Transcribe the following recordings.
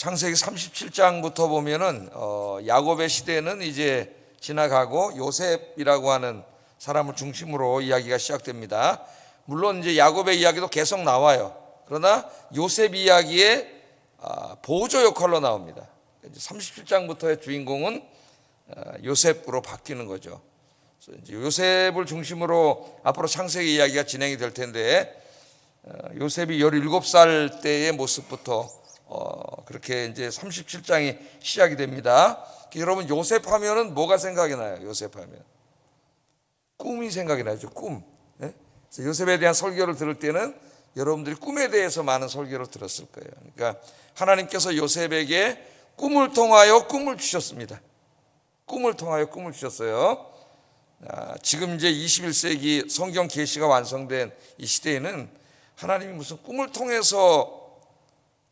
창세기 37장부터 보면은 야곱의 시대는 이제 지나가고 요셉이라고 하는 사람을 중심으로 이야기가 시작됩니다. 물론 이제 야곱의 이야기도 계속 나와요. 그러나 요셉 이야기의 보조 역할로 나옵니다. 37장부터의 주인공은 요셉으로 바뀌는 거죠. 그래서 이제 요셉을 중심으로 앞으로 창세기 이야기가 진행이 될 텐데, 요셉이 17살 때의 모습부터 그렇게 이제 37장이 시작이 됩니다. 여러분, 요셉 하면은 뭐가 생각이 나요? 요셉 하면 꿈이 생각이 나죠. 꿈. 그래서 요셉에 대한 설교를 들을 때는 여러분들이 꿈에 대해서 많은 설교를 들었을 거예요. 그러니까 하나님께서 요셉에게 꿈을 통하여 꿈을 주셨습니다. 꿈을 통하여 꿈을 주셨어요. 지금 이제 21세기 성경 계시가 완성된 이 시대에는 하나님이 무슨 꿈을 통해서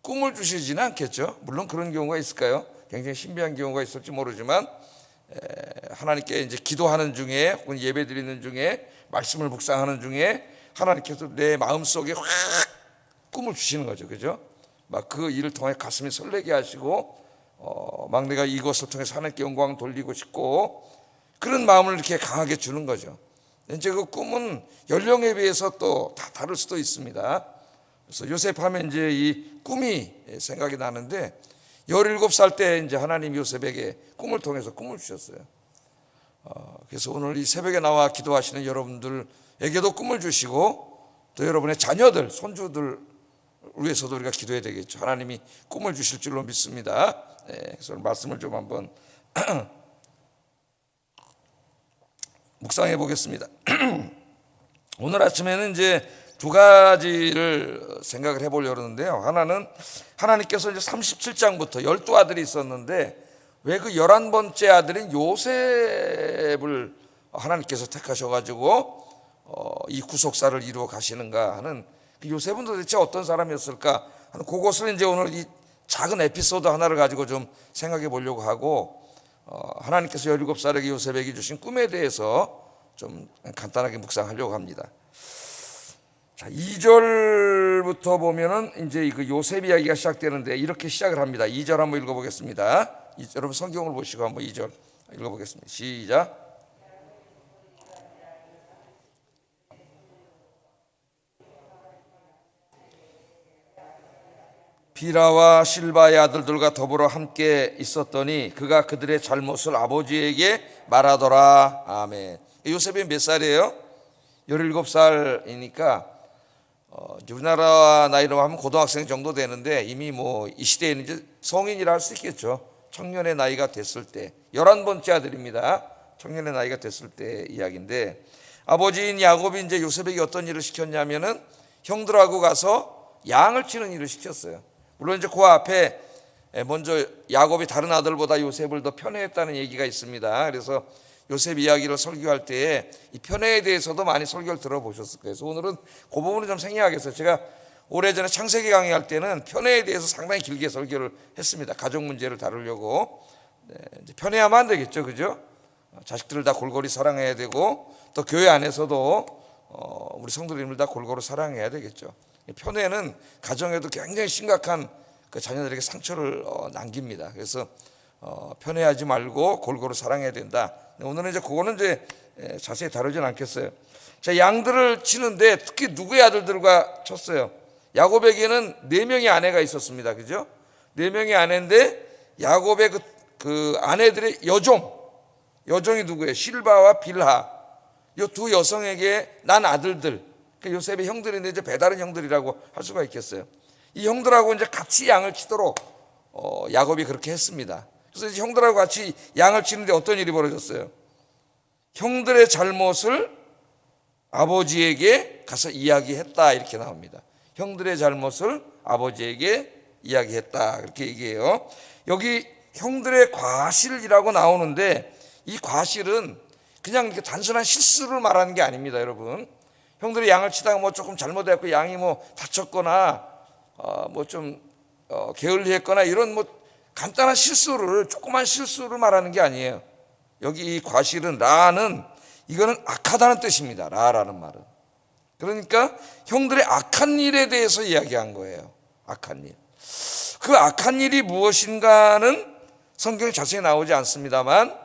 꿈을 주시지는 않겠죠. 물론 그런 경우가 있을까요? 굉장히 신비한 경우가 있을지 모르지만, 하나님께 이제 기도하는 중에 혹은 예배 드리는 중에 말씀을 묵상하는 중에 하나님께서 내 마음속에 확 꿈을 주시는 거죠. 그죠? 막 그 일을 통해 가슴이 설레게 하시고 막 내가 이것을 통해서 하나님께 영광 돌리고 싶고, 그런 마음을 이렇게 강하게 주는 거죠. 이제 그 꿈은 연령에 비해서 또 다 다를 수도 있습니다. 그래서 요셉 하면 이제 이 꿈이 생각이 나는데, 17살 때 이제 하나님 요셉에게 꿈을 통해서 꿈을 주셨어요. 그래서 오늘 이 새벽에 나와 기도하시는 여러분들에게도 꿈을 주시고, 또 여러분의 자녀들, 손주들 위해서도 우리가 기도해야 되겠죠. 하나님이 꿈을 주실 줄로 믿습니다. 그래서 말씀을 좀 한번 묵상해 보겠습니다. 오늘 아침에는 이제 두 가지를 생각을 해보려고 그러는데요. 하나는 하나님께서 이제 37장부터 12아들이 있었는데, 왜 그 11번째 아들인 요셉을 하나님께서 택하셔가지고 이 구속사를 이루어 가시는가 하는, 그 요셉은 도대체 어떤 사람이었을까 하는 그것을 이제 오늘 이 작은 에피소드 하나를 가지고 좀 생각해 보려고 하고, 하나님께서 17살에게 요셉에게 주신 꿈에 대해서 좀 간단하게 묵상하려고 합니다. 자, 2절부터 보면은 이제 그 요셉 이야기가 시작되는데, 이렇게 시작을 합니다. 2절 한번 읽어보겠습니다. 여러분 성경을 보시고 한번 2절 읽어보겠습니다. 시작. 비라와 실바의 아들들과 더불어 함께 있었더니 그가 그들의 잘못을 아버지에게 말하더라. 아멘. 요셉이 몇 살이에요? 17살이니까 우리나라 나이로 하면 고등학생 정도 되는데, 이미 뭐 이 시대에는 이제 성인이라 할 수 있겠죠. 청년의 나이가 됐을 때, 11번째 아들입니다. 청년의 나이가 됐을 때 이야기인데, 아버지인 야곱이 이제 요셉에게 어떤 일을 시켰냐면은 형들하고 가서 양을 치는 일을 시켰어요. 물론 이제 그 앞에 먼저 야곱이 다른 아들보다 요셉을 더 편애했다는 얘기가 있습니다. 그래서 요셉 이야기를 설교할 때에 이 편애에 대해서도 많이 설교를 들어보셨을 거예요. 그래서 오늘은 그 부분을 좀 생략하겠어요. 제가 오래전에 창세기 강의할 때는 편애에 대해서 상당히 길게 설교를 했습니다. 가족 문제를 다루려고. 이제 편애하면 안 되겠죠, 그죠? 자식들을 다 골고루 사랑해야 되고, 또 교회 안에서도 우리 성도님을 다 골고루 사랑해야 되겠죠. 편애는 가정에도 굉장히 심각한 그 자녀들에게 상처를 남깁니다. 그래서 편애하지 말고 골고루 사랑해야 된다. 오늘은 이제 그거는 이제 자세히 다루진 않겠어요. 자, 양들을 치는데 특히 누구의 아들들과 쳤어요? 야곱에게는 4명의 아내가 있었습니다. 그죠? 4명의 아내인데, 야곱의 그 아내들의 여종이 누구예요? 실바와 빌하. 이 두 여성에게 난 아들들, 요셉의 형들인데 이제 배다른 형들이라고 할 수가 있겠어요. 이 형들하고 이제 같이 양을 치도록 야곱이 그렇게 했습니다. 그래서 이제 형들하고 같이 양을 치는데 어떤 일이 벌어졌어요? 형들의 잘못을 아버지에게 가서 이야기했다, 이렇게 나옵니다. 형들의 잘못을 아버지에게 이야기했다, 그렇게 얘기해요. 여기 형들의 과실이라고 나오는데, 이 과실은 그냥 이렇게 단순한 실수를 말하는 게 아닙니다, 여러분. 형들이 양을 치다가 뭐 조금 잘못했고 양이 뭐 다쳤거나 뭐 좀 게을리했거나 이런 뭐 간단한 실수를, 조그만 실수를 말하는 게 아니에요. 여기 이 과실은, 라는, 이거는 악하다는 뜻입니다. 라라는 말은. 그러니까 형들의 악한 일에 대해서 이야기한 거예요. 악한 일. 그 악한 일이 무엇인가는 성경에 자세히 나오지 않습니다만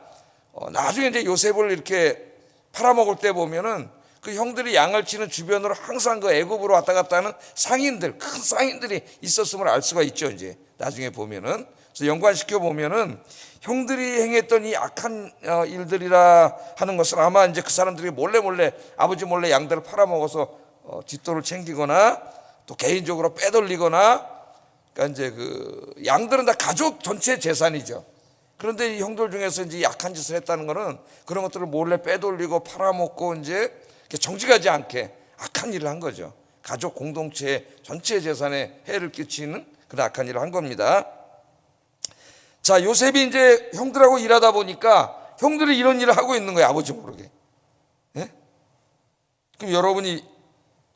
나중에 이제 요셉을 이렇게 팔아먹을 때 보면은 그 형들이 양을 치는 주변으로 항상 그 애굽으로 왔다 갔다 하는 상인들, 큰 상인들이 있었음을 알 수가 있죠. 이제 나중에 보면은. 그래서 연관시켜 보면은 형들이 행했던 이 악한 일들이라 하는 것은 아마 이제 그 사람들이 몰래 아버지 몰래 양들을 팔아먹어서 뒷돈을 챙기거나 또 개인적으로 빼돌리거나, 그러니까 이제 그 양들은 다 가족 전체 재산이죠. 그런데 이 형들 중에서 이제 약한 짓을 했다는 것은 그런 것들을 몰래 빼돌리고 팔아먹고 이제 정직하지 않게 악한 일을 한 거죠. 가족 공동체 전체 재산에 해를 끼치는 그런 악한 일을 한 겁니다. 자, 요셉이 이제 형들하고 일하다 보니까 형들이 이런 일을 하고 있는 거예요. 아버지 모르게. 예? 그럼 여러분이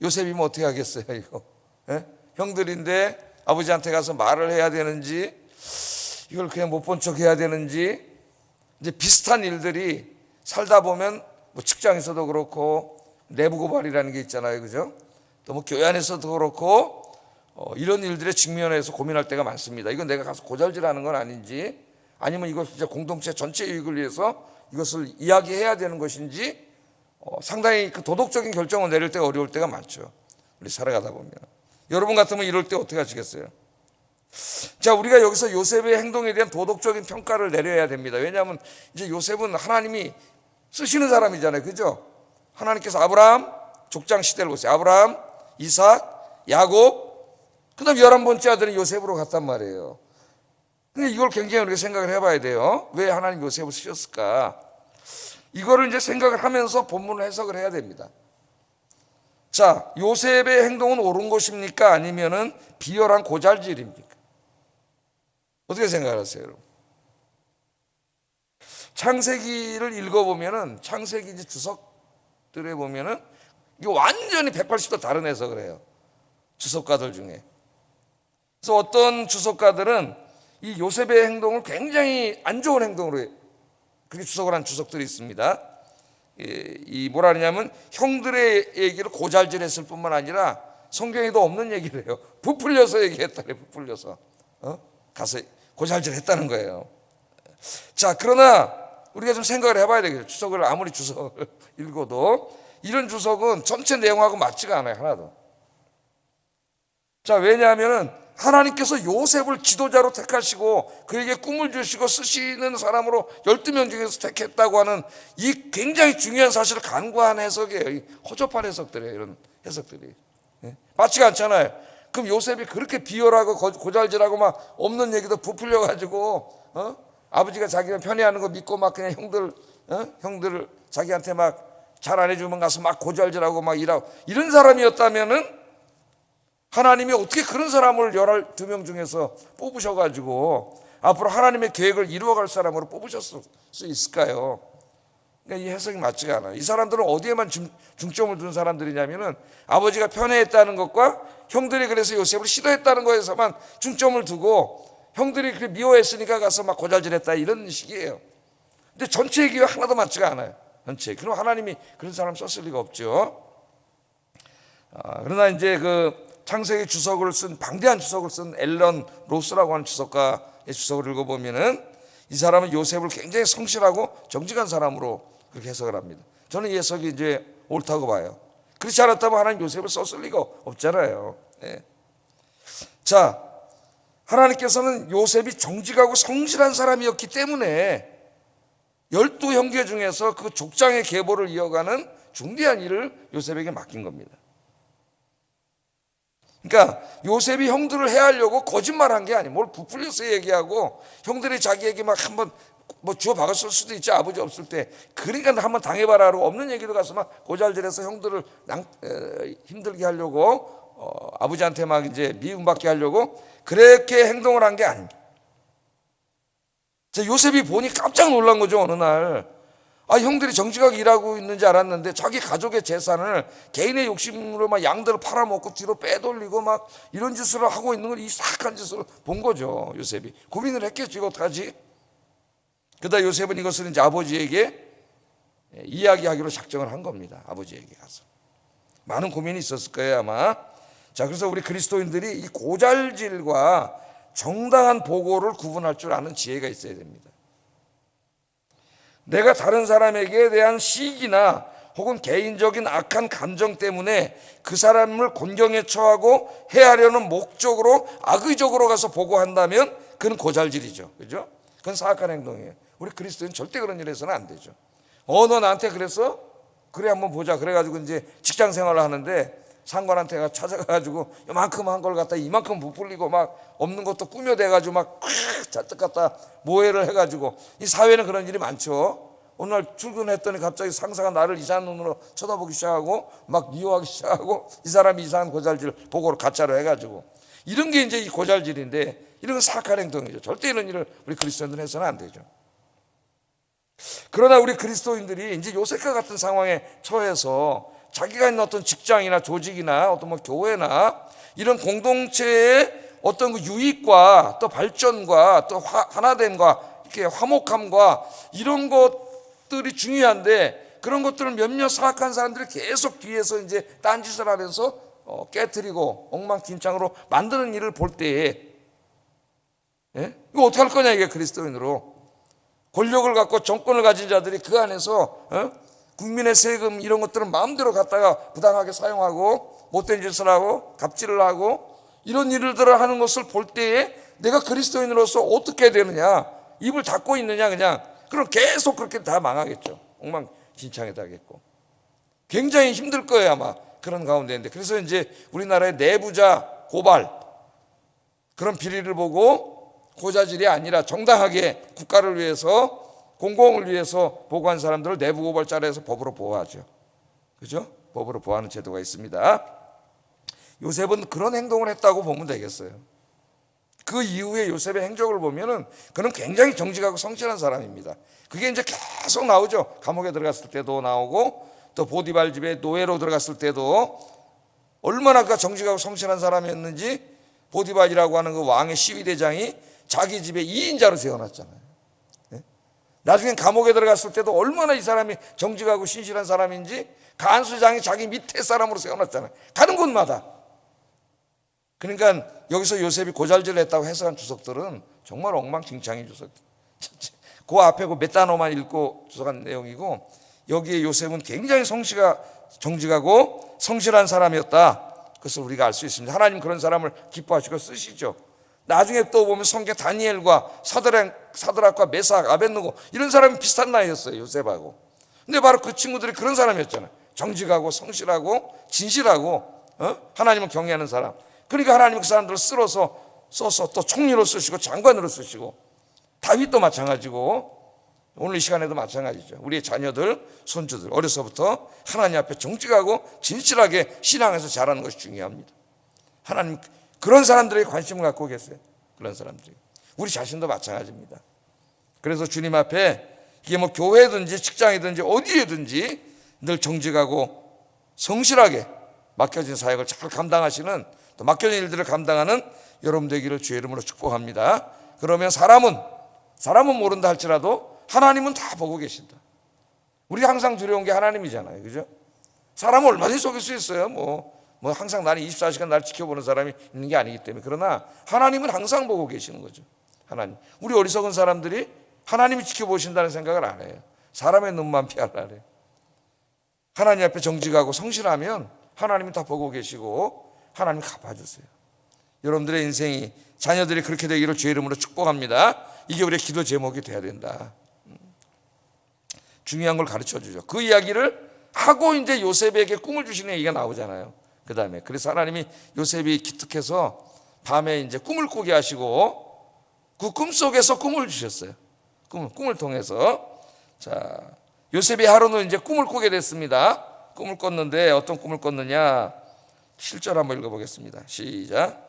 요셉이면 어떻게 하겠어요, 이거? 예? 형들인데 아버지한테 가서 말을 해야 되는지, 이걸 그냥 못 본 척 해야 되는지, 이제 비슷한 일들이 살다 보면 뭐 직장에서도 그렇고 내부 고발이라는 게 있잖아요, 그죠? 또 뭐 교회 안에서도 그렇고 이런 일들에 직면해서 고민할 때가 많습니다. 이건 내가 가서 고잘질하는 건 아닌지, 아니면 이것 진짜 공동체 전체 유익을 위해서 이것을 이야기해야 되는 것인지 상당히 그 도덕적인 결정을 내릴 때가 어려울 때가 많죠. 우리 살아가다 보면. 여러분 같으면 이럴 때 어떻게 하시겠어요? 자, 우리가 여기서 요셉의 행동에 대한 도덕적인 평가를 내려야 됩니다. 왜냐하면 이제 요셉은 하나님이 쓰시는 사람이잖아요, 그죠? 하나님께서 아브라함 족장 시대를 보세요. 아브라함, 이삭, 야곱, 그 다음 11번째 아들은 요셉으로 갔단 말이에요. 근데 이걸 굉장히 우리가 생각을 해봐야 돼요. 왜 하나님 요셉을 쓰셨을까? 이거를 이제 생각을 하면서 본문을 해석을 해야 됩니다. 자, 요셉의 행동은 옳은 것입니까? 아니면은 비열한 고잘질입니까? 어떻게 생각하세요, 여러분? 창세기를 읽어보면은, 창세기 이제 주석들에 보면은 이거 완전히 180도 다른 해석을 해요. 주석가들 중에. 그래서 어떤 주석가들은 이 요셉의 행동을 굉장히 안 좋은 행동으로 그렇게 주석을 한 주석들이 있습니다. 이 뭐라 그러냐면 형들의 얘기를 고잘질했을 뿐만 아니라 성경에도 없는 얘기를 해요. 부풀려서 얘기했다래. 부풀려서 가서 고잘질했다는 거예요. 자, 그러나 우리가 좀 생각을 해봐야 되겠죠. 주석을 아무리 주석을 읽어도 이런 주석은 전체 내용하고 맞지가 않아요, 하나도. 자, 왜냐하면은 하나님께서 요셉을 지도자로 택하시고 그에게 꿈을 주시고 쓰시는 사람으로 12명 중에서 택했다고 하는 이 굉장히 중요한 사실을 간과한 해석이에요. 허접한 해석들이에요, 이런 해석들이. 맞지가 않잖아요. 그럼 요셉이 그렇게 비열하고 고잘질하고 막 없는 얘기도 부풀려가지고 아버지가 자기가 편애하는 거 믿고 막 그냥 형들 자기한테 막 잘 안 해주면 가서 막 고잘질하고 막 일하고 이런 사람이었다면은 하나님이 어떻게 그런 사람을 12명 중에서 뽑으셔가지고 앞으로 하나님의 계획을 이루어갈 사람으로 뽑으셨을 수 있을까요? 그러니까 이 해석이 맞지가 않아요. 이 사람들은 어디에만 중점을 둔 사람들이냐면은 아버지가 편애했다는 것과 형들이 그래서 요셉을 싫어했다는 거에서만 중점을 두고 형들이 그렇게 미워했으니까 가서 막 고잘질했다 이런 식이에요. 근데 전체 얘기가 하나도 맞지가 않아요. 전체. 그럼 하나님이 그런 사람 썼을 리가 없죠. 그러나 이제 그 창세기 주석을 쓴 방대한 주석을 쓴 앨런 로스라고 하는 주석가의 주석을 읽어보면은 이 사람은 요셉을 굉장히 성실하고 정직한 사람으로 그렇게 해석을 합니다. 저는 이 해석이 이제 옳다고 봐요. 그렇지 않았다면 하나님 요셉을 썼을 리가 없잖아요. 네. 자, 하나님께서는 요셉이 정직하고 성실한 사람이었기 때문에 12형제 중에서 그 족장의 계보를 이어가는 중대한 일을 요셉에게 맡긴 겁니다. 그러니까 요셉이 형들을 해하려고 거짓말한 게 아니에요. 뭘 부풀려서 얘기하고 형들이 자기에게 막 한번 뭐 주워 박았을 수도 있지, 아버지 없을 때. 그러니까 한번 당해봐라 하고 없는 얘기도 가서 막 고잘질해서 형들을 힘들게 하려고 아버지한테 막 이제 미움받게 하려고 그렇게 행동을 한 게 아닙니다. 요셉이 보니 깜짝 놀란 거죠. 어느 날 형들이 정직하게 일하고 있는 줄 알았는데 자기 가족의 재산을 개인의 욕심으로 막 양들을 팔아먹고 뒤로 빼돌리고 막 이런 짓을 하고 있는 걸, 이 사악한 짓을 본 거죠. 요셉이 고민을 했겠지. 이거 어떡하지? 그러다 요셉은 이것을 이제 아버지에게 이야기하기로 작정을 한 겁니다. 아버지에게 가서 많은 고민이 있었을 거예요, 아마. 자, 그래서 우리 그리스도인들이 이 고잘질과 정당한 보고를 구분할 줄 아는 지혜가 있어야 됩니다. 내가 다른 사람에게 대한 시기나 혹은 개인적인 악한 감정 때문에 그 사람을 곤경에 처하고 해하려는 목적으로 악의적으로 가서 보고한다면 그건 고잘질이죠. 그죠? 그건 사악한 행동이에요. 우리 그리스도인 절대 그런 일 해서는 안 되죠. 너 나한테 그랬어? 그래 한번 보자. 그래가지고 이제 직장 생활을 하는데 상관한테 찾아가가지고 이만큼 한 걸 갖다 이만큼 부풀리고 막 없는 것도 꾸며대가지고 막 잔뜩 갖다 모해를 해가지고, 이 사회는 그런 일이 많죠. 어느 날 출근했더니 갑자기 상사가 나를 이상한 눈으로 쳐다보기 시작하고 막 미워하기 시작하고, 이 사람이 이상한 고잘질 보고를 가짜로 해가지고, 이런 게 이제 이 고잘질인데, 이런 건 사악한 행동이죠. 절대 이런 일을 우리 그리스도인들은 해서는 안 되죠. 그러나 우리 그리스도인들이 이제 요셉과 같은 상황에 처해서 자기가 있는 어떤 직장이나 조직이나 어떤 뭐 교회나 이런 공동체의 어떤 그 유익과 또 발전과 또 하나됨과 이렇게 화목함과 이런 것들이 중요한데, 그런 것들을 몇몇 사악한 사람들이 계속 뒤에서 이제 딴짓을 하면서 깨트리고 엉망진창으로 만드는 일을 볼 때에, 이거 어떻게 할 거냐, 이게 그리스도인으로. 권력을 갖고 정권을 가진 자들이 그 안에서 국민의 세금 이런 것들을 마음대로 갖다가 부당하게 사용하고 못된 짓을 하고 갑질을 하고 이런 일들을 하는 것을 볼 때에 내가 그리스도인으로서 어떻게 해야 되느냐, 입을 닫고 있느냐, 그냥 그럼 계속 그렇게 다 망하겠죠. 엉망진창이 되겠고 굉장히 힘들 거예요, 아마 그런 가운데인데. 그래서 이제 우리나라의 내부자 고발, 그런 비리를 보고 고자질이 아니라 정당하게 국가를 위해서 공공을 위해서 보고한 사람들을 내부 고발자로 해서 법으로 보호하죠. 그죠? 법으로 보호하는 제도가 있습니다. 요셉은 그런 행동을 했다고 보면 되겠어요. 그 이후에 요셉의 행적을 보면은 그는 굉장히 정직하고 성실한 사람입니다. 그게 이제 계속 나오죠. 감옥에 들어갔을 때도 나오고 또 보디발 집에 노예로 들어갔을 때도 얼마나 그가 정직하고 성실한 사람이었는지, 보디발이라고 하는 그 왕의 시위대장이 자기 집에 2인자로 세워놨잖아요. 나중에 감옥에 들어갔을 때도 얼마나 이 사람이 정직하고 신실한 사람인지 간수장이 자기 밑에 사람으로 세워놨잖아요. 가는 곳마다. 그러니까 여기서 요셉이 고잘질을 했다고 해석한 주석들은 정말 엉망진창인 주석. 그 앞에 그 몇 단어만 읽고 주석한 내용이고, 여기에 요셉은 굉장히 정직하고 성실한 사람이었다. 그것을 우리가 알 수 있습니다. 하나님 그런 사람을 기뻐하시고 쓰시죠. 나중에 또 보면 성경 다니엘과 사드락과 메삭, 아벳느고 이런 사람이 비슷한 나이였어요, 요셉하고. 근데 바로 그 친구들이 그런 사람이었잖아요. 정직하고 성실하고 진실하고 하나님을 경외하는 사람. 그러니까 하나님은 그 사람들을 써서 또 총리로 쓰시고 장관으로 쓰시고, 다윗도 마찬가지고 오늘 이 시간에도 마찬가지죠. 우리의 자녀들, 손주들 어려서부터 하나님 앞에 정직하고 진실하게 신앙에서 자라는 것이 중요합니다. 하나님 그런 사람들에게 관심을 갖고 계세요. 그런 사람들이. 우리 자신도 마찬가지입니다. 그래서 주님 앞에 이게 뭐 교회든지 직장이든지 어디에든지 늘 정직하고 성실하게 맡겨진 사역을 잘 감당하시는, 또 맡겨진 일들을 감당하는 여러분 되기를 주의 이름으로 축복합니다. 그러면 사람은 모른다 할지라도 하나님은 다 보고 계신다. 우리가 항상 두려운 게 하나님이잖아요. 그죠? 사람은 얼마든지 속일 수 있어요. 뭐 항상 나는 24시간 날 지켜보는 사람이 있는 게 아니기 때문에. 그러나 하나님은 항상 보고 계시는 거죠. 하나님. 우리 어리석은 사람들이 하나님이 지켜보신다는 생각을 안 해요. 사람의 눈만 피하려 해요. 하나님 앞에 정직하고 성실하면 하나님이 다 보고 계시고 하나님 갚아주세요. 여러분들의 인생이, 자녀들이 그렇게 되기를 주의 이름으로 축복합니다. 이게 우리의 기도 제목이 돼야 된다. 중요한 걸 가르쳐주죠. 그 이야기를 하고 이제 요셉에게 꿈을 주시는 얘기가 나오잖아요. 그 다음에 그래서 하나님이 요셉이 기특해서 밤에 이제 꿈을 꾸게 하시고 그 꿈 속에서 꿈을 주셨어요. 꿈을 통해서. 자, 요셉이 하루는 이제 꿈을 꾸게 됐습니다. 꿈을 꿨는데 어떤 꿈을 꿨느냐? 7절 한번 읽어보겠습니다. 시작.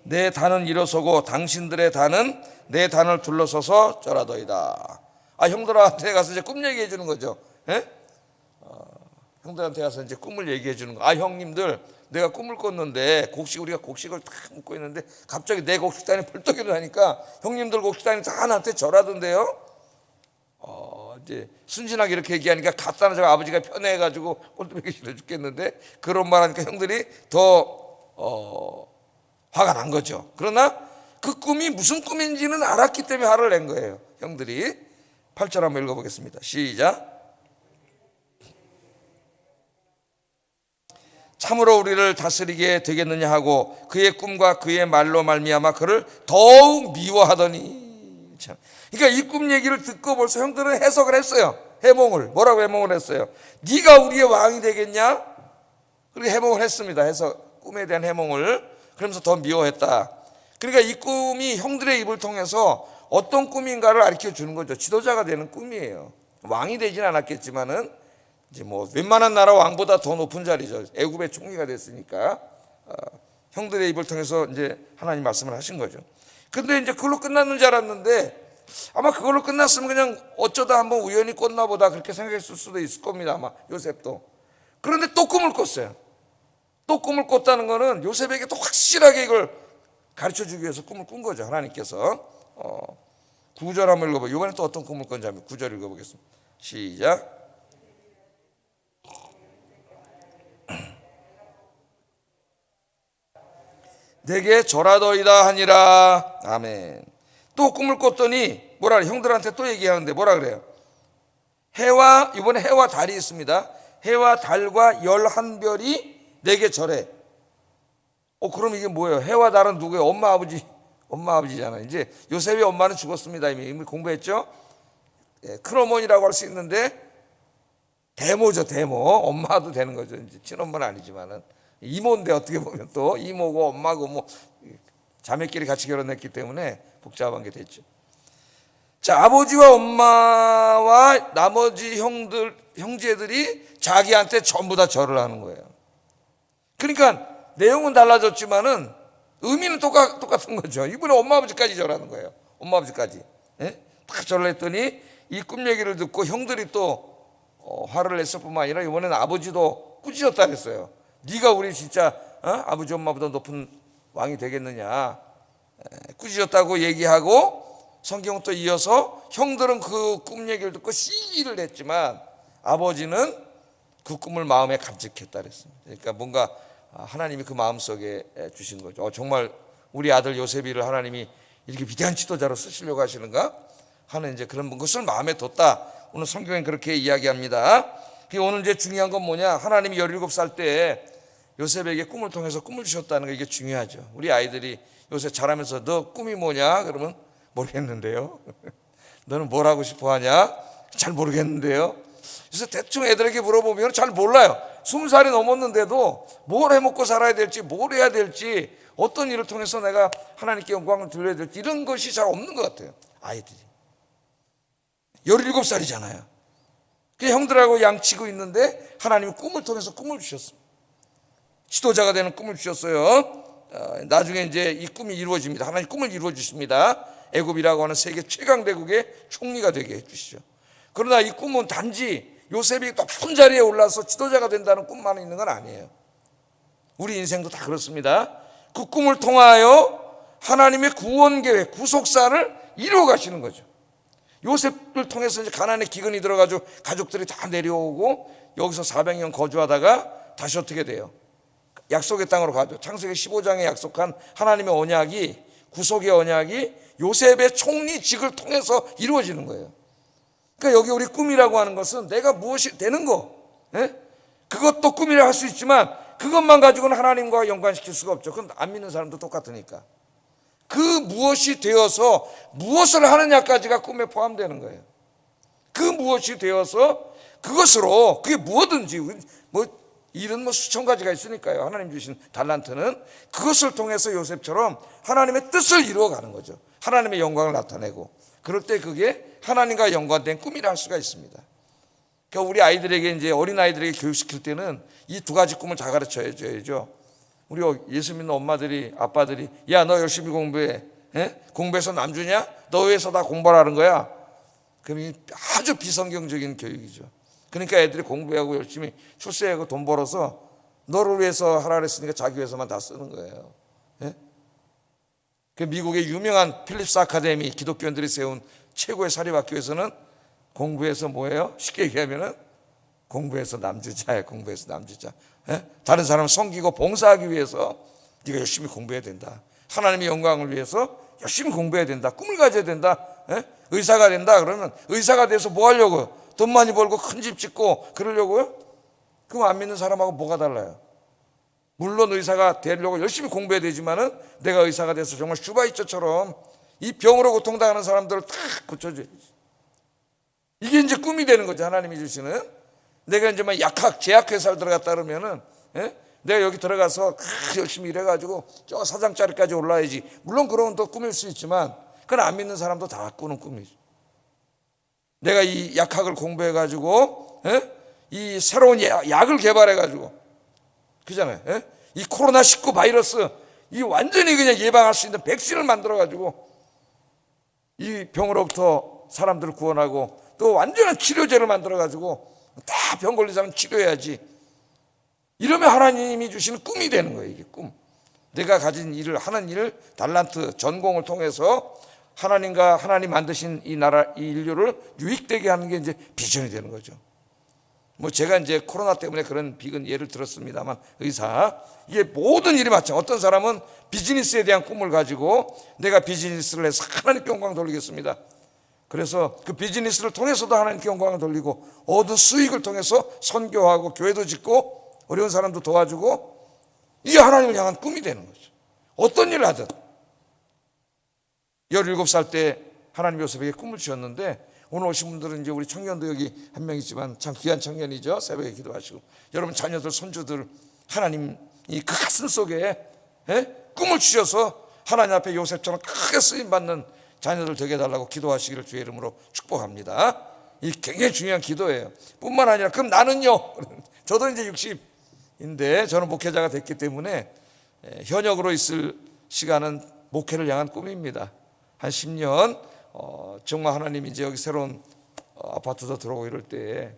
내 단은 일어서고 당신들의 단은 내 단을 둘러서서 절하더이다. 형들한테 가서 이제 꿈 얘기해 주는 거죠. 형들한테 가서 이제 꿈을 얘기해 주는 거. 형님들, 내가 꿈을 꿨는데 우리가 곡식을 다 묻고 있는데 갑자기 내 곡식단이 벌떡 일어나니까 형님들 곡식단이 다 나한테 절하던데요. 이제 순진하게 이렇게 얘기하니까 갖다 놔서 아버지가 편해가지고 꼴뚜기 싫어 죽겠는데, 그런 말 하니까 형들이 더 화가 난 거죠. 그러나 그 꿈이 무슨 꿈인지는 알았기 때문에 화를 낸 거예요. 형들이 8절 한번 읽어보겠습니다. 시작. 참으로 우리를 다스리게 되겠느냐 하고 그의 꿈과 그의 말로 말미암아 그를 더욱 미워하더니. 참. 그러니까 이 꿈 얘기를 듣고 벌써 형들은 해석을 했어요. 해몽을. 뭐라고 해몽을 했어요? 네가 우리의 왕이 되겠냐? 그렇게 해몽을 했습니다. 해석, 꿈에 대한 해몽을. 그러면서 더 미워했다. 그러니까 이 꿈이 형들의 입을 통해서 어떤 꿈인가를 가르쳐 주는 거죠. 지도자가 되는 꿈이에요. 왕이 되진 않았겠지만은 이제 뭐 웬만한 나라 왕보다 더 높은 자리죠. 애굽의 총리가 됐으니까 형들의 입을 통해서 이제 하나님 말씀을 하신 거죠. 근데 이제 그걸로 끝났는 줄 알았는데 아마 그걸로 끝났으면 그냥 어쩌다 한번 우연히 꿨나 보다 그렇게 생각했을 수도 있을 겁니다. 아마 요셉도. 그런데 또 꿈을 꿨어요. 또 꿈을 꿨다는 거는 요셉에게 또 확실하게 이걸 가르쳐 주기 위해서 꿈을 꾼 거죠. 하나님께서. 9절 한번 읽어보세요. 이번에 또 어떤 꿈을 꿨는지 한번 9절 읽어보겠습니다. 시작. 내게 절하더이다 하니라. 아멘. 또 꿈을 꿨더니 뭐라 그래? 형들한테 또 얘기하는데 뭐라 그래요? 해와, 이번에 해와 달이 있습니다. 해와 달과 11별이 내게 절해. 그럼 이게 뭐예요? 해와 달은 누구예요? 엄마 아버지잖아요. 이제 요셉의 엄마는 죽었습니다. 이미 공부했죠? 큰 어머니라고 할 수 있는데 대모죠, 대모. 엄마도 되는 거죠. 이제 친엄마는 아니지만은 이모인데 어떻게 보면 또 이모고 엄마고 뭐 자매끼리 같이 결혼했기 때문에 복잡한 게 됐죠. 자, 아버지와 엄마와 나머지 형제들이 자기한테 전부 다 절을 하는 거예요. 그러니까 내용은 달라졌지만은 의미는 똑같은 거죠. 이분은 엄마 아버지까지 절하는 거예요. 엄마 아버지까지. 다 절을 했더니 이 꿈 얘기를 듣고 형들이 또 화를 냈을 뿐만 아니라 이번에는 아버지도 꾸짖었다 그랬어요. 네가 우리 진짜 아버지 엄마보다 높은 왕이 되겠느냐. 꾸짖었다고 얘기하고 성경은 또 이어서 형들은 그 꿈 얘기를 듣고 시기를 했지만 아버지는 그 꿈을 마음에 간직했다 그랬습니다. 그러니까 뭔가 하나님이 그 마음속에 주신 거죠. 정말 우리 아들 요셉이를 하나님이 이렇게 위대한 지도자로 쓰시려고 하시는가 하는 이제 그런 것을 마음에 뒀다. 오늘 성경은 그렇게 이야기합니다. 오늘 이제 중요한 건 뭐냐? 하나님이 17살 때 요셉에게 꿈을 통해서 꿈을 주셨다는 거, 이게 중요하죠. 우리 아이들이 요새 자라면서 너 꿈이 뭐냐? 그러면 모르겠는데요. 너는 뭘 하고 싶어 하냐? 잘 모르겠는데요. 그래서 대충 애들에게 물어보면 잘 몰라요. 20살이 넘었는데도 뭘 해먹고 살아야 될지, 뭘 해야 될지, 어떤 일을 통해서 내가 하나님께 영광을 돌려야 될지 이런 것이 잘 없는 것 같아요. 아이들이 17살이잖아요 형들하고 양치고 있는데 하나님이 꿈을 통해서 꿈을 주셨습니다. 지도자가 되는 꿈을 주셨어요. 나중에 이제 이 꿈이 이루어집니다. 하나님 꿈을 이루어 주십니다. 애굽이라고 하는 세계 최강 대국의 총리가 되게 해주시죠. 그러나 이 꿈은 단지 요셉이 높은 자리에 올라서 지도자가 된다는 꿈만 있는 건 아니에요. 우리 인생도 다 그렇습니다. 그 꿈을 통하여 하나님의 구원 계획, 구속사를 이루어 가시는 거죠. 요셉을 통해서 이제 가나안에 기근이 들어가지고 가족들이 다 내려오고 여기서 400년 거주하다가 다시 어떻게 돼요? 약속의 땅으로 가죠. 창세기 15장에 약속한 하나님의 언약이, 구속의 언약이 요셉의 총리직을 통해서 이루어지는 거예요. 그러니까 여기 우리 꿈이라고 하는 것은 내가 무엇이 되는 거, 그것도 꿈이라 할 수 있지만 그것만 가지고는 하나님과 연관시킬 수가 없죠. 그건 안 믿는 사람도 똑같으니까. 그 무엇이 되어서 무엇을 하느냐까지가 꿈에 포함되는 거예요. 그 무엇이 되어서 그것으로, 그게 무엇든지, 일은 수천 가지가 있으니까요. 하나님 주신 달란트는 그것을 통해서 요셉처럼 하나님의 뜻을 이루어가는 거죠. 하나님의 영광을 나타내고, 그럴 때 그게 하나님과 연관된 꿈이라 할 수가 있습니다. 그러니까 우리 아이들에게, 이제 어린 아이들에게 교육시킬 때는 이 두 가지 꿈을 다 가르쳐야죠. 우리 예수 믿는 엄마들이, 아빠들이, 야, 너 열심히 공부해. 공부해서 남주냐? 너 위해서 다 공부하라는 거야. 그럼 아주 비성경적인 교육이죠. 그러니까 애들이 공부하고 열심히 출세하고 돈 벌어서 너를 위해서 하라 그랬으니까 자기 위해서만 다 쓰는 거예요. 그 미국의 유명한 필립스 아카데미, 기독교인들이 세운 최고의 사립학교에서는 공부해서 뭐예요? 쉽게 얘기하면은 공부해서 남주자예요. 공부해서 남주자. 다른 사람을 섬기고 봉사하기 위해서 네가 열심히 공부해야 된다. 하나님의 영광을 위해서 열심히 공부해야 된다. 꿈을 가져야 된다. 의사가 된다. 그러면 의사가 돼서 뭐 하려고요? 돈 많이 벌고 큰 집 짓고 그러려고요? 그럼 안 믿는 사람하고 뭐가 달라요? 물론 의사가 되려고 열심히 공부해야 되지만은 내가 의사가 돼서 정말 슈바이처처럼 이 병으로 고통당하는 사람들을 다 고쳐줘야지. 이게 이제 꿈이 되는 거죠. 하나님이 주시는. 내가 이제 막 제약회사를 들어갔다 그러면은 내가 여기 들어가서 열심히 일해가지고 저 사장 자리까지 올라야지. 물론 그러면 또 꿈일 수 있지만 그건 안 믿는 사람도 다 꾸는 꿈이죠. 내가 이 약학을 공부해가지고 이 새로운 약을 개발해가지고 그잖아요. 이 코로나19 바이러스 이 완전히 그냥 예방할 수 있는 백신을 만들어가지고 이 병으로부터 사람들을 구원하고 또 완전한 치료제를 만들어가지고 다 병 걸린 사람 치료해야지. 이러면 하나님이 주시는 꿈이 되는 거예요. 이게 꿈. 내가 가진 일을 하는 일, 달란트, 전공을 통해서 하나님과 하나님 만드신 이 나라, 이 인류를 유익되게 하는 게 이제 비전이 되는 거죠. 뭐 제가 이제 코로나 때문에 그런 비근 예를 들었습니다만 의사 이게 모든 일이 마찬가지. 어떤 사람은 비즈니스에 대한 꿈을 가지고 내가 비즈니스를 해서 하나님께 영광 돌리겠습니다. 그래서 그 비즈니스를 통해서도 하나님께 영광을 돌리고 얻은 수익을 통해서 선교하고 교회도 짓고 어려운 사람도 도와주고 이게 하나님을 향한 꿈이 되는 거죠. 어떤 일을 하든 17살 때 하나님 요셉에게 꿈을 주셨는데 오늘 오신 분들은 이제 우리 청년도 여기 한 명 있지만 참 귀한 청년이죠. 새벽에 기도하시고 여러분 자녀들 손주들 하나님 이 그 가슴 속에 꿈을 주셔서 하나님 앞에 요셉처럼 크게 쓰임받는 자녀들 되게 해달라고 기도하시기를 주의 이름으로 축복합니다. 이 굉장히 중요한 기도예요. 뿐만 아니라 그럼 나는요. 저도 이제 60인데 저는 목회자가 됐기 때문에 현역으로 있을 시간은 목회를 향한 꿈입니다. 한 10년 정말 하나님이 이제 여기 새로운 아파트도 들어오고 이럴 때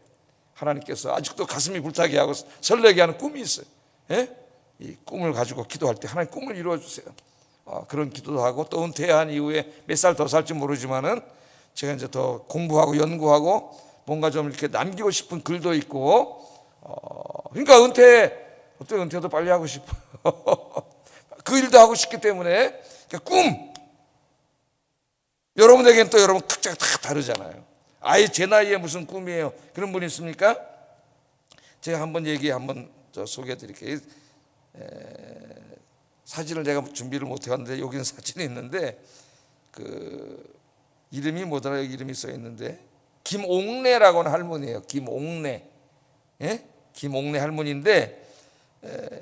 하나님께서 아직도 가슴이 불타게 하고 설레게 하는 꿈이 있어요. 이 꿈을 가지고 기도할 때 하나님 꿈을 이루어 주세요. 그런 기도도 하고 또 은퇴한 이후에 몇 살 더 살지 모르지만은 제가 이제 더 공부하고 연구하고 뭔가 좀 이렇게 남기고 싶은 글도 있고 그러니까 어떻게 은퇴도 빨리 하고 싶어. 그 일도 하고 싶기 때문에 꿈 여러분에게는 또 여러분 각자가 다 다르잖아요. 아예 제 나이에 무슨 꿈이에요? 그런 분 있습니까? 제가 한번 소개해 드릴게요. 사진을 제가 준비를 못 해왔는데 여기는 사진이 있는데 그 이름이 뭐더라? 여기 이름이 써 있는데 김옥래라고 하는 할머니예요. 김옥래. 김옥래 할머니인데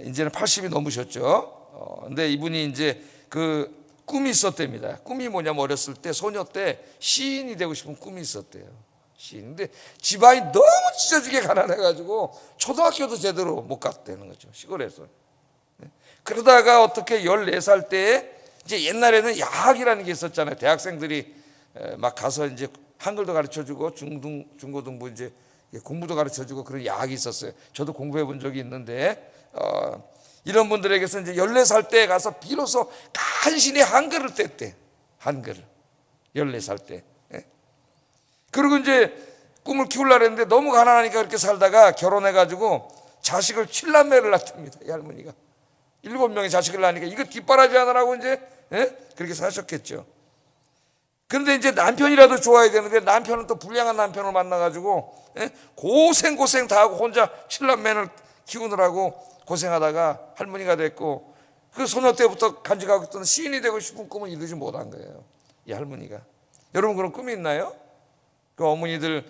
이제는 80이 넘으셨죠. 근데 이분이 이제 그 꿈이 있었답니다. 꿈이 뭐냐면 어렸을 때 소녀 때 시인이 되고 싶은 꿈이 있었대요. 시인인데 집안이 너무 찢어지게 가난해가지고 초등학교도 제대로 못 갔다는 거죠. 시골에서. 그러다가 어떻게 14살 때에 이제 옛날에는 야학이라는 게 있었잖아요. 대학생들이 막 가서 이제 한글도 가르쳐주고 중고등부 이제 공부도 가르쳐주고 그런 야학이 있었어요. 저도 공부해 본 적이 있는데 이런 분들에게서 이제 14살 때 가서 비로소 간신히 한글을 뗐대. 한글을 14살 때. 그리고 이제 꿈을 키우려고 했는데 너무 가난하니까 그렇게 살다가 결혼해가지고 자식을 7남매를 낳습니다. 이 할머니가 7명의 자식을 낳으니까 이거 뒷바라지 하느라고 이제 그렇게 사셨겠죠. 그런데 이제 남편이라도 좋아야 되는데 남편은 또 불량한 남편을 만나가지고 고생 다 하고 혼자 7남매를 키우느라고 고생하다가 할머니가 됐고 그 소녀 때부터 간직하고 있던 시인이 되고 싶은 꿈을 이루지 못한 거예요. 이 할머니가. 여러분 그런 꿈이 있나요? 그 어머니들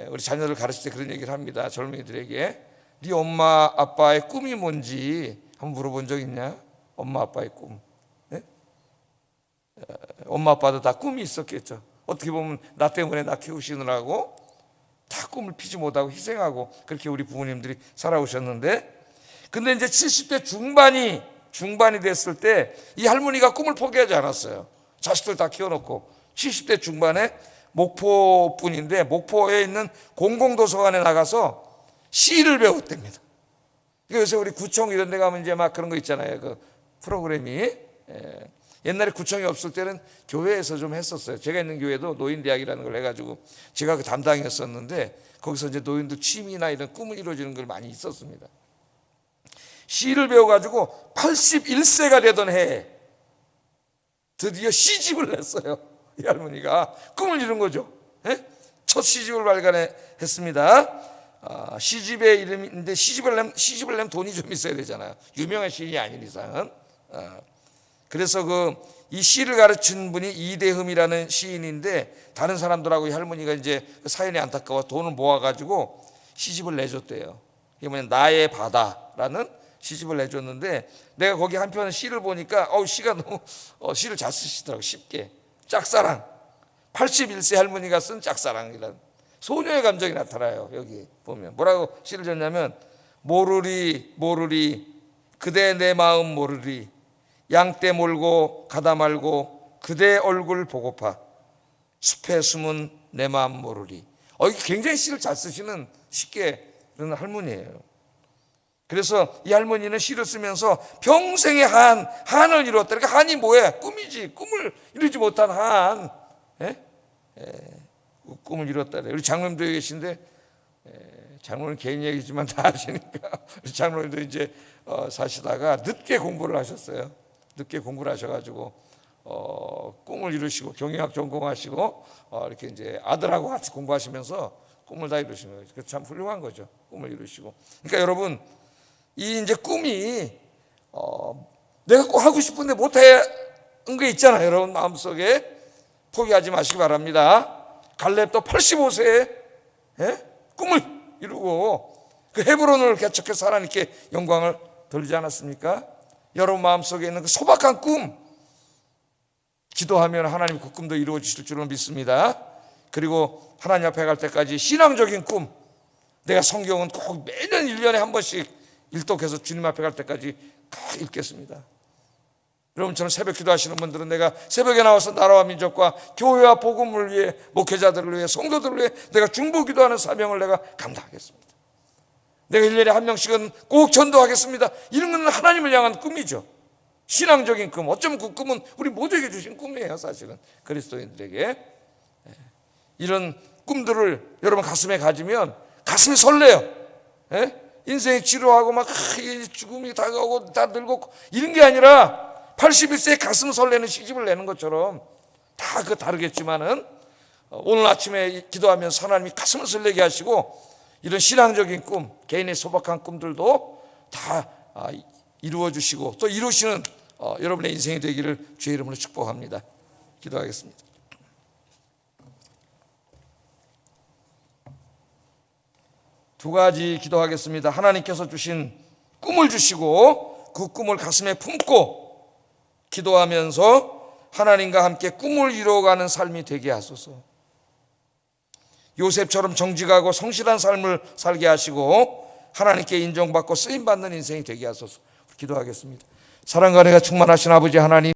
우리 자녀들 가르칠 때 그런 얘기를 합니다. 젊은이들에게 네 엄마 아빠의 꿈이 뭔지 한번 물어본 적 있냐? 엄마 아빠의 꿈. 엄마 아빠도 다 꿈이 있었겠죠. 어떻게 보면 나 때문에 나 키우시느라고 다 꿈을 피지 못하고 희생하고 그렇게 우리 부모님들이 살아오셨는데 근데 이제 70대 중반이 됐을 때 이 할머니가 꿈을 포기하지 않았어요. 자식들 다 키워놓고 70대 중반에 목포 분인데 목포에 있는 공공도서관에 나가서 시를 배웠답니다. 요새 우리 구청 이런 데 가면 이제 막 그런 거 있잖아요. 그 프로그램이. 옛날에 구청이 없을 때는 교회에서 좀 했었어요. 제가 있는 교회도 노인대학이라는 걸 해가지고 제가 그 담당이었었는데 거기서 이제 노인들 취미나 이런 꿈을 이루어지는 걸 많이 있었습니다. 시를 배워가지고 81세가 되던 해에 드디어 시집을 냈어요. 이 할머니가 꿈을 이룬 거죠. 예? 첫 시집을 발간했습니다. 시집의 이름인데 시집을 내면 돈이 좀 있어야 되잖아요. 유명한 시인이 아닌 이상은. 그래서 이 시를 가르친 분이 이대흠이라는 시인인데, 다른 사람들하고 이 할머니가 이제 사연이 안타까워 돈을 모아가지고 시집을 내줬대요. 이게 뭐냐, 나의 바다라는 시집을 내줬는데, 내가 거기 한편 시를 보니까 시가 너무 시를 잘 쓰시더라고. 쉽게 짝사랑, 81세 할머니가 쓴 짝사랑이라는 소녀의 감정이 나타나요. 여기 보면 뭐라고 시를 졌냐면, 모르리 그대 내 마음 모르리, 양떼 몰고 가다 말고 그대 얼굴 보고파, 숲에 숨은 내 마음 모르리. 이게 굉장히 시를 잘 쓰시는 쉽게 그런 할머니예요. 그래서 이 할머니는 시를 쓰면서 평생의 한을 이루었다. 그러니까 한이 뭐야? 꿈이지. 꿈을 이루지 못한 한. 꿈을 이뤘다. 우리 장로님도 여기 계신데, 장로님 개인 얘기지만 다 아시니까, 우리 장로님도 이제 사시다가 늦게 공부를 하셨어요. 늦게 공부를 하셔가지고 꿈을 이루시고 경영학 전공하시고 이렇게 이제 아들하고 같이 공부하시면서 꿈을 다 이루신 거예요. 참 훌륭한 거죠. 꿈을 이루시고. 그러니까 여러분, 이 이제 꿈이 내가 꼭 하고 싶은데 못한 게 있잖아요. 여러분 마음속에 포기하지 마시기 바랍니다. 갈렙도 85세에 꿈을 이루고 그 헤브론을 개척해서 하나님께 영광을 돌리지 않았습니까? 여러분 마음속에 있는 그 소박한 꿈, 기도하면 하나님 그 꿈도 이루어 주실 줄로 믿습니다. 그리고 하나님 앞에 갈 때까지 신앙적인 꿈, 내가 성경은 꼭 매년 1년에 한 번씩 일독해서 주님 앞에 갈 때까지 꼭 읽겠습니다. 여러분처럼 새벽 기도하시는 분들은 내가 새벽에 나와서 나라와 민족과 교회와 복음을 위해, 목회자들을 위해, 성도들을 위해 내가 중보 기도하는 사명을 내가 감당하겠습니다. 내가 1년에 한 명씩은 꼭 전도하겠습니다. 이런 건 하나님을 향한 꿈이죠. 신앙적인 꿈. 어쩌면 그 꿈은 우리 모두에게 주신 꿈이에요. 사실은 그리스도인들에게. 이런 꿈들을 여러분 가슴에 가지면 가슴이 설레요. 인생이 지루하고 막 죽음이 다가오고 다 늙고 이런 게 아니라 81세에 가슴 설레는 시집을 내는 것처럼 다 다르겠지만은, 오늘 아침에 기도하면서 하나님이 가슴을 설레게 하시고 이런 신앙적인 꿈, 개인의 소박한 꿈들도 다 이루어 주시고 또 이루시는 여러분의 인생이 되기를 주의 이름으로 축복합니다. 기도하겠습니다. 두 가지 기도하겠습니다. 하나님께서 주신 꿈을 주시고 그 꿈을 가슴에 품고 기도하면서 하나님과 함께 꿈을 이루어가는 삶이 되게 하소서. 요셉처럼 정직하고 성실한 삶을 살게 하시고 하나님께 인정받고 쓰임받는 인생이 되게 하소서. 기도하겠습니다. 사랑과 은혜가 충만하신 아버지 하나님,